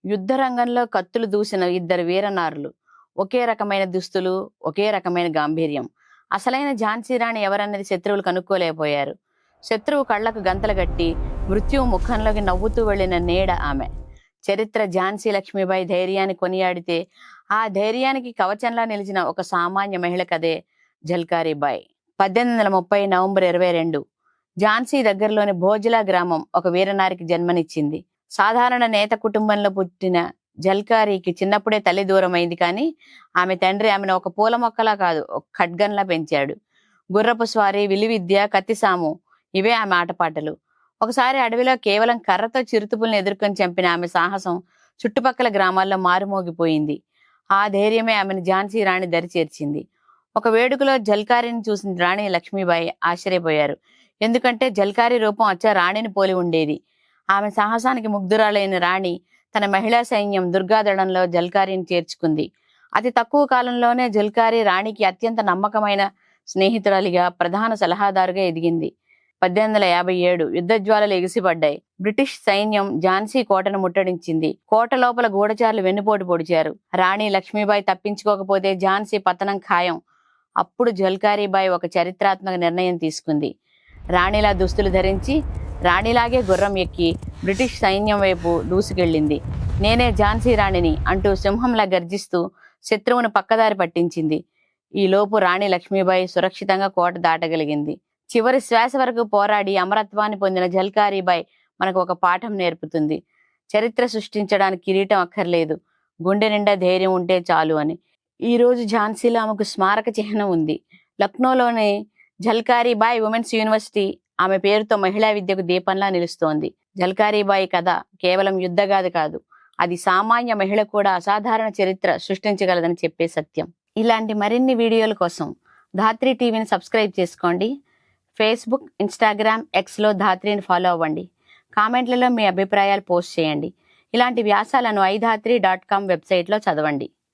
యుద్ధ రంగంలో కత్తులు దూసిన ఇద్దరు వీరనారులు. ఒకే రకమైన దుస్తులు, ఒకే రకమైన గాంభీర్యం. అసలైన ఝాన్సీ రాణి ఎవరన్నది శత్రువులు కనుక్కోలేకపోయారు. శత్రువు కళ్లకు గంతలు గట్టి మృత్యువు ముఖంలోకి నవ్వుతూ వెళ్లిన నీడ ఆమె. చరిత్ర ఝాన్సీ లక్ష్మీబాయి ధైర్యాన్ని కొనియాడితే ఆ ధైర్యానికి కవచంలా నిలిచిన ఒక సామాన్య మహిళ కదే ఝల్కారీబాయి. 1830 నవంబర్ 22 ఝాన్సీ దగ్గరలోని భోజ్లా గ్రామం ఒక వీరనారికి జన్మనిచ్చింది. సాధారణ నేత కుటుంబంలో పుట్టిన ఝల్కారీకి చిన్నప్పుడే తల్లి దూరమైంది. కానీ ఆమె తండ్రి ఆమెను ఒక పూల మొక్కలా కాదు, ఒక ఖడ్గంలా పెంచాడు. గుర్రపు స్వారీ, విలువిద్య, కత్తిసాము ఇవే ఆమె ఆటపాటలు. ఒకసారి అడవిలో కేవలం కర్రతో చిరుతుపుల్ని ఎదుర్కొని చంపిన ఆమె సాహసం చుట్టుపక్కల గ్రామాల్లో మారుమోగిపోయింది. ఆ ధైర్యమే ఆమెను ఝాన్సీ రాణి దరి చేర్చింది. ఒక వేడుకలో ఝల్కారీని చూసిన రాణి లక్ష్మీబాయి ఆశ్చర్యపోయారు. ఎందుకంటే ఝల్కారీ రూపం అచ్చ రాణిని పోలి ఉండేది. ఆమె సాహసానికి ముగ్ధురాలైన రాణి తన మహిళా సైన్యం దుర్గాదళంలో ఝల్కారీని చేర్చుకుంది. అతి తక్కువ కాలంలోనే ఝల్కారీ రాణికి అత్యంత నమ్మకమైన స్నేహితురాలిగా, ప్రధాన సలహాదారుగా ఎదిగింది. 1857 యుద్ధజ్వాలలు ఎగిసిపడ్డాయి. బ్రిటిష్ సైన్యం ఝాన్సీ కోటను ముట్టడించింది. కోట లోపల గూఢచారులు వెన్నుపోటు పొడిచారు. రాణి లక్ష్మీబాయి తప్పించుకోకపోతే ఝాన్సీ పతనం ఖాయం. అప్పుడు ఝల్కారీబాయి ఒక చరిత్రాత్మక నిర్ణయం తీసుకుంది. రాణిలా దుస్తులు ధరించి, రాణిలాగే గుర్రం ఎక్కి బ్రిటిష్ సైన్యం వైపు దూసుకెళ్ళింది. నేనే ఝాన్సీ రాణిని అంటూ సింహంలా గర్జిస్తూ శత్రువును పక్కదారి పట్టించింది. ఈలోపు రాణి లక్ష్మీబాయి సురక్షితంగా కోట దాటగలిగింది. చివరి శ్వాస వరకు పోరాడి అమరత్వాన్ని పొందిన ఝల్కారీబాయి మనకు ఒక పాఠం నేర్పుతుంది. చరిత్ర సృష్టించడానికి కిరీటం అక్కర్లేదు, గుండె నిండా ధైర్యం ఉంటే చాలు అని. ఈ రోజు ఝాన్సీలో ఆమెకు స్మారక చిహ్నం ఉంది. లక్నోలోని ఝల్కారీబాయి ఉమెన్స్ యూనివర్సిటీ ఆమె పేరుతో మహిళా విద్యకు దీపంలా నిలుస్తోంది. ఝల్కారీబాయి కథ కేవలం యుద్ధగాథ కాదు, అది సామాన్య మహిళ కూడా అసాధారణ చరిత్ర సృష్టించగలదని చెప్పే సత్యం. ఇలాంటి మరిన్ని వీడియోల కోసం ధాత్రి టీవీని సబ్స్క్రైబ్ చేసుకోండి. ఫేస్బుక్, ఇన్స్టాగ్రామ్, ఎక్స్లో ధాత్రిని ఫాలో అవ్వండి. కామెంట్లలో మీ అభిప్రాయాలు పోస్ట్ చేయండి. ఇలాంటి వ్యాసాలను iDhatri.com వెబ్సైట్లో చదవండి.